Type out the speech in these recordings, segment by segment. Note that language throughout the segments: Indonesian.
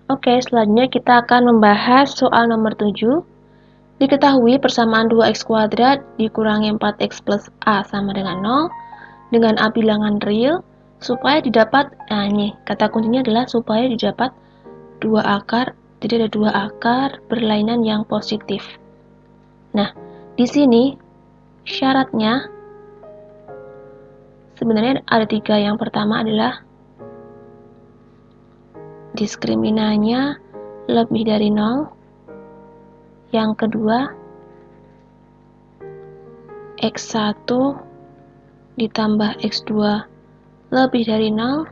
Oke, selanjutnya kita akan membahas soal nomor 7. Diketahui persamaan 2x² dikurangi 4x plus A sama dengan 0 dengan A bilangan real supaya didapat, nah ini kata kuncinya adalah supaya didapat dua akar, jadi ada dua akar berlainan yang positif. Nah, di sini syaratnya sebenarnya ada 3. Yang pertama adalah diskriminannya lebih dari 0. Yang kedua, x1 ditambah x2 lebih dari 0.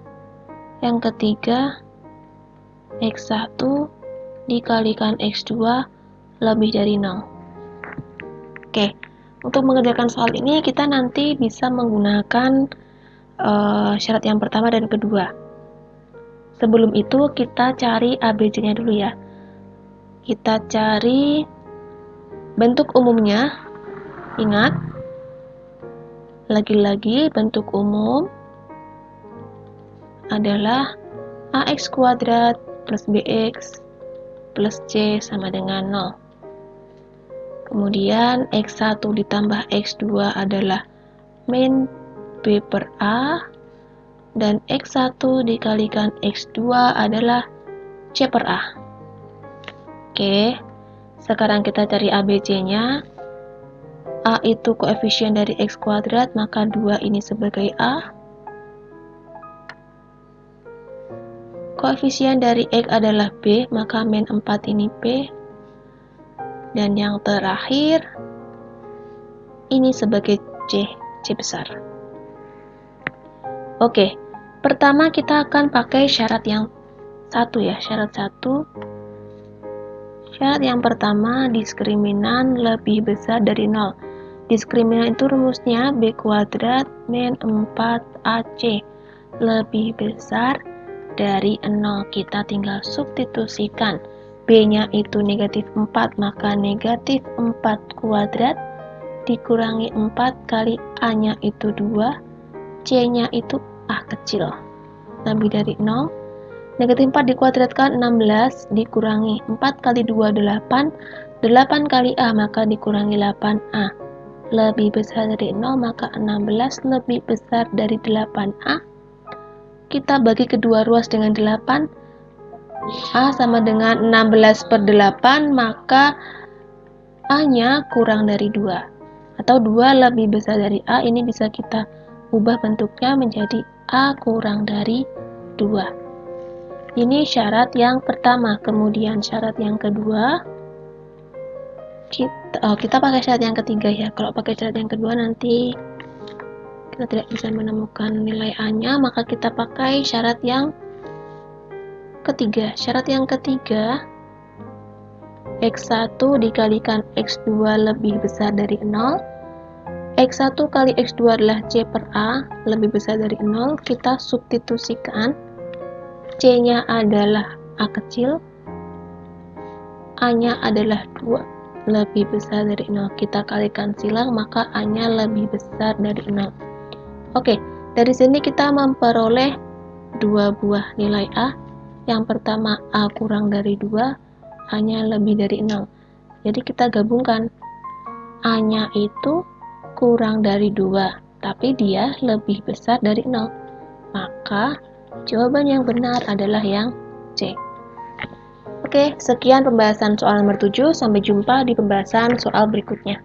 Yang ketiga, x1 dikalikan x2 lebih dari 0. Oke, untuk mengerjakan soal ini kita nanti bisa menggunakan syarat yang pertama dan kedua. Sebelum itu kita cari ABC-nya dulu ya. Kita cari bentuk umumnya. Ingat, lagi-lagi bentuk umum adalah ax kuadrat plus bx plus c sama dengan 0. Kemudian x1 ditambah x2 adalah min b per a, dan x1 dikalikan x2 adalah c per a. Oke, sekarang kita cari ABC-nya. A itu koefisien dari x kuadrat, maka 2 ini sebagai A. Koefisien dari x adalah B, maka min 4 ini B. Dan yang terakhir, ini sebagai C besar. Oke, pertama kita akan pakai syarat yang satu ya, syarat satu. Syarat yang pertama, diskriminan lebih besar dari 0. Diskriminan itu rumusnya b kuadrat min 4ac lebih besar dari 0. Kita tinggal substitusikan. B-nya itu negatif 4, maka negatif 4 kuadrat dikurangi 4 kali A-nya itu 2, C-nya itu A kecil, lebih dari 0. Negatif 4 dikuadratkan 16, dikurangi 4 kali 2, 8. 8 kali A, maka dikurangi 8A. Lebih besar dari 0, maka 16 lebih besar dari 8A. Kita bagi kedua ruas dengan 8. A sama dengan 16 per 8, maka A-nya kurang dari 2. Atau 2 lebih besar dari A, ini bisa kita ubah bentuknya menjadi A kurang dari 2. Ini syarat yang pertama. Kemudian syarat yang kedua, kita pakai syarat yang ketiga ya. Kalau pakai syarat yang kedua nanti kita tidak bisa menemukan nilai A-nya, maka kita pakai syarat yang ketiga. Syarat yang ketiga, x1 dikalikan x2 lebih besar dari 0. x1 kali x2 adalah c per a, lebih besar dari 0. Kita substitusikan. C-nya adalah A kecil, A-nya adalah 2, lebih besar dari 0. Kita kalikan silang, maka A-nya lebih besar dari 0. Oke, dari sini kita memperoleh dua buah nilai A. Yang pertama, A kurang dari 2, A-nya lebih dari 0. Jadi kita gabungkan. A-nya itu kurang dari 2, tapi dia lebih besar dari 0. Maka jawaban yang benar adalah yang C. Oke, sekian pembahasan soal nomor 7. Sampai jumpa di pembahasan soal berikutnya.